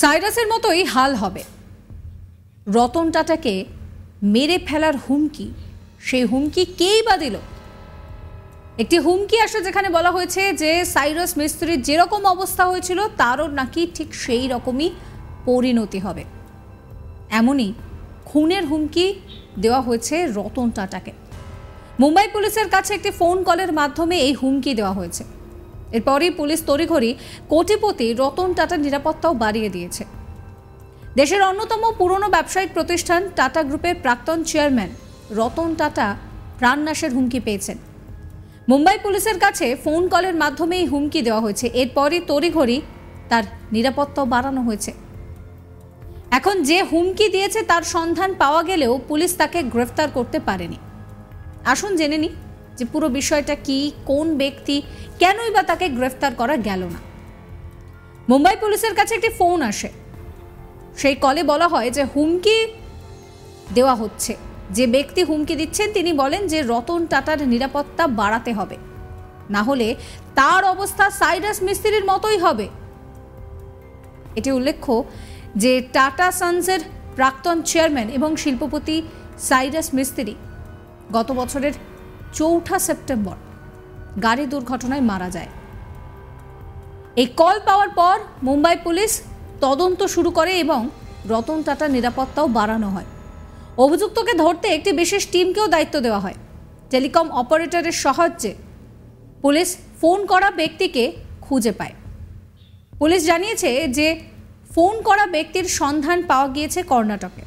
সাইরাসের মতোই হাল হবে। রতন টাটাকে মেরে ফেলার হুমকি, সেই হুমকি কেই বা দিল? একটি হুমকি আসে যেখানে বলা হয়েছে যে সাইরাস মিস্ত্রির যেরকম অবস্থা হয়েছিল তারও নাকি ঠিক সেই রকমই পরিণতি হবে। এমনই খুনের হুমকি দেওয়া হয়েছে রতন টাটাকে। মুম্বাই পুলিশের কাছে একটি ফোন কলের মাধ্যমে এই হুমকি দেওয়া হয়েছে। এরপরই পুলিশ তড়িঘড়ি কোটিপতি রতন টাটার নিরাপত্তাও বাড়িয়ে দিয়েছে। দেশের অন্যতম পুরনো ব্যবসায়িক প্রতিষ্ঠান টাটা গ্রুপের প্রাক্তন চেয়ারম্যান রতন টাটা প্রাণনাশের হুমকি পেয়েছেন। মুম্বাই পুলিশের কাছে ফোন কলের মাধ্যমে এই হুমকি দেওয়া হয়েছে। এরপরই তড়িঘড়ি তার নিরাপত্তাও বাড়ানো হয়েছে। এখন যে হুমকি দিয়েছে তার সন্ধান পাওয়া গেলেও পুলিশ তাকে গ্রেফতার করতে পারেনি। আসুন জেনে নিই যে পুরো বিষয়টা কি, কোন ব্যক্তি, কেনই বা তাকে গ্রেফতার করা গেল না। মুম্বাই পুলিশের কাছে একটি ফোন আসে। সেই কলে বলা হয় যে হুমকি দেওয়া হচ্ছে। যে ব্যক্তি হুমকি দিচ্ছেন তিনি বলেন যে রতন টাটার নিরাপত্তা বাড়াতে হবে, না হলে তার অবস্থা সাইরাস মিস্ত্রির মতোই হবে। এটি উল্লেখ্য যে টাটা সন্সের প্রাক্তন চেয়ারম্যান এবং শিল্পপতি সাইরাস মিস্ত্রি গত বছরের 4 সেপ্টেম্বর গাড়ি দুর্ঘটনায় মারা যায়। এই কল পাওয়ার পর মুম্বাই পুলিশ তদন্ত শুরু করে এবং রতন টাটার নিরাপত্তাও বাড়ানো হয়। অভিযুক্তকে ধরতে একটি বিশেষ টিমকেও দায়িত্ব দেওয়া হয়। টেলিকম অপারেটরের সাহায্যে পুলিশ ফোন করা ব্যক্তিকে খুঁজে পায়। পুলিশ জানিয়েছে যে ফোন করা ব্যক্তির সন্ধান পাওয়া গিয়েছে কর্ণাটকে,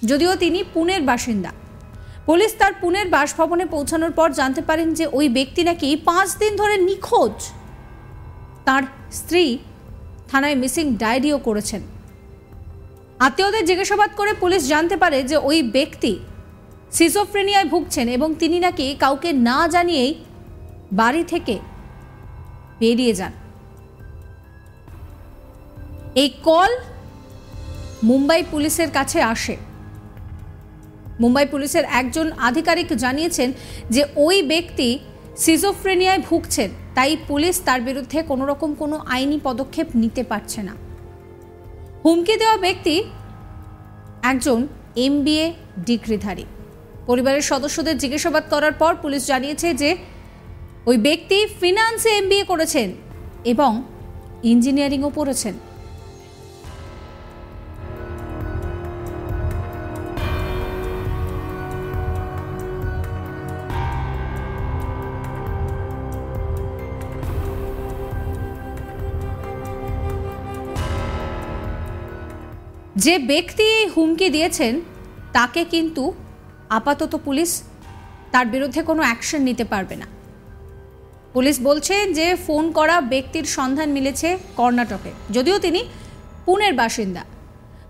যদিও তিনি পুনের বাসিন্দা। পুলিশ তার পুনের বাসভবনে পৌঁছানোর পর জানতে পারেন যে ওই ব্যক্তি নাকি 5 দিন ধরে নিখোঁজ। তার স্ত্রী থানায় মিসিং ডায়েরিও করেছেন। আত্মীয়দের জিজ্ঞাসাবাদ করে পুলিশ জানতে পারে যে ওই ব্যক্তি সিজোফ্রেনিয়ায় ভুগছেন এবং তিনি নাকি কাউকে না জানিয়েই বাড়ি থেকে বেরিয়ে যান। এই কল মুম্বাই পুলিশের কাছে আসে। মুম্বাই পুলিশের একজন আধিকারিক জানিয়েছেন যে ওই ব্যক্তি সিজোফ্রেনিয়ায় ভুগছেন, তাই পুলিশ তার বিরুদ্ধে কোনো রকম কোনো আইনি পদক্ষেপ নিতে পারছে না। হুমকি দেওয়া ব্যক্তি একজন MBA ডিগ্রিধারী। পরিবারের সদস্যদের জিজ্ঞাসাবাদ করার পর পুলিশ জানিয়েছে যে ওই ব্যক্তি ফিনান্সে MBA করেছেন এবং ইঞ্জিনিয়ারিংও পড়েছেন। যে ব্যক্তি এই হুমকি দিয়েছেন তাকে কিন্তু আপাতত পুলিশ তার বিরুদ্ধে কোনো অ্যাকশন নিতে পারবে না। পুলিশ বলছে যে ফোন করা ব্যক্তির সন্ধান মিলেছে কর্ণাটকে, যদিও তিনি পুনের বাসিন্দা।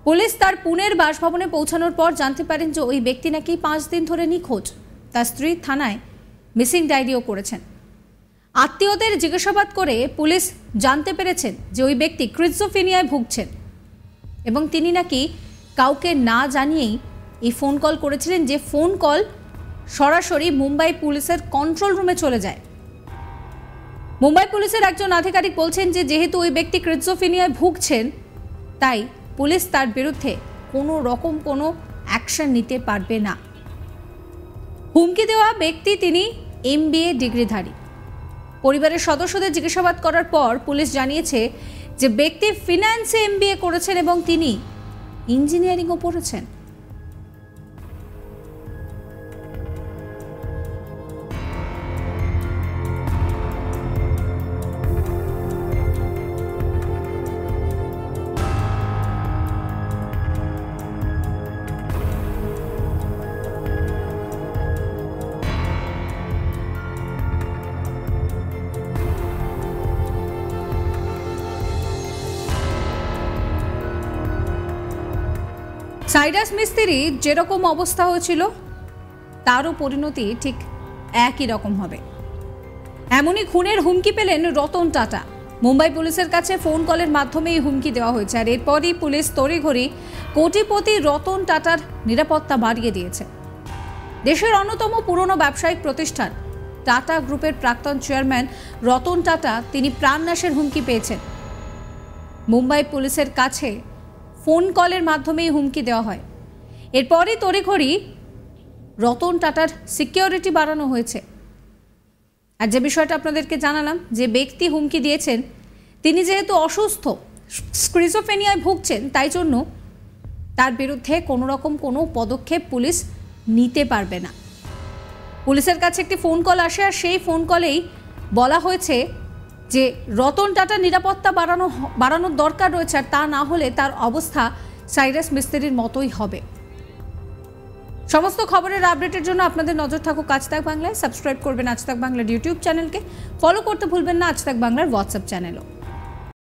পুলিশ তার পুনের বাসভবনে পৌঁছানোর পর জানতে পারেন যে ওই ব্যক্তি নাকি 5 দিন ধরে নিখোঁজ। তার স্ত্রী থানায় মিসিং ডায়েরিও করেছেন। আত্মীয়দের জিজ্ঞাসাবাদ করে পুলিশ জানতে পেরেছেন যে ওই ব্যক্তি স্কিজোফ্রেনিয়ায় ভুগছেন এবং তিনি নাকি কাউকে না জানিয়েই এই ফোন কল করেছিলেন, যে ফোন কল সরাসরি মুম্বাই পুলিশের কন্ট্রোল রুমে চলে যায়। মুম্বাই পুলিশের একজন আধিকারিক বলছেন যে যেহেতু ওই ব্যক্তি স্কিজোফ্রেনিয়ায় ভুগছেন তাই পুলিশ তার বিরুদ্ধে কোনো রকম কোনো অ্যাকশন নিতে পারবে না। হুমকি দেওয়া ব্যক্তি তিনি MBA ডিগ্রিধারী। পরিবারের সদস্যদের জিজ্ঞাসাবাদ করার পর পুলিশ জানিয়েছে যে ব্যক্তি ফিনান্সে MBA করেছেন এবং তিনি ইঞ্জিনিয়ারিংও পড়েছেন। সাইরাস মিস্ত্রি যেরকম অবস্থা হয়েছিল তারও পরিণতি ঠিক একই রকম হবে। এমনই খুনের হুমকি পেলেন রতন টাটা। মুম্বাই পুলিশের কাছে ফোন কলের মাধ্যমে এই হুমকি দেওয়া হয়েছে। আর এরপরই পুলিশ তড়িঘড়ি কোটিপতি রতন টাটার নিরাপত্তা বাড়িয়ে দিয়েছে। দেশের অন্যতম পুরনো ব্যবসায়িক প্রতিষ্ঠান টাটা গ্রুপের প্রাক্তন চেয়ারম্যান রতন টাটা তিনি প্রাণনাশের হুমকি পেয়েছেন। মুম্বাই পুলিশের কাছে ফোন কলের মাধ্যমেই হুমকি দেওয়া হয়। এরপরই তড়িঘড়ি রতন টাটার সিকিউরিটি বাড়ানো হয়েছে। আর যে বিষয়টা আপনাদেরকে জানালাম, যে ব্যক্তি হুমকি দিয়েছেন তিনি যেহেতু অসুস্থ, স্কিজোফ্রেনিয়ায় ভুগছেন, তাই জন্য তার বিরুদ্ধে কোনো রকম কোনো পদক্ষেপ পুলিশ নিতে পারবে না। পুলিশের কাছে একটি ফোন কল আসে, আর সেই ফোন কলেই বলা হয়েছে যে রতন টাটার নিরাপত্তা বাড়ানোর দরকার রয়েছে, আর তা না হলে তার অবস্থা সাইরাস মিস্ত্রির মতোই হবে। সমস্ত খবরের আপডেটের জন্য আপনাদের নজর থাকুক আজ তাক বাংলায়। সাবস্ক্রাইব করবেন আজ তাক বাংলার ইউটিউব চ্যানেলকে, ফলো করতে ভুলবেন না আজ তাক বাংলার হোয়াটসঅ্যাপ চ্যানেলও।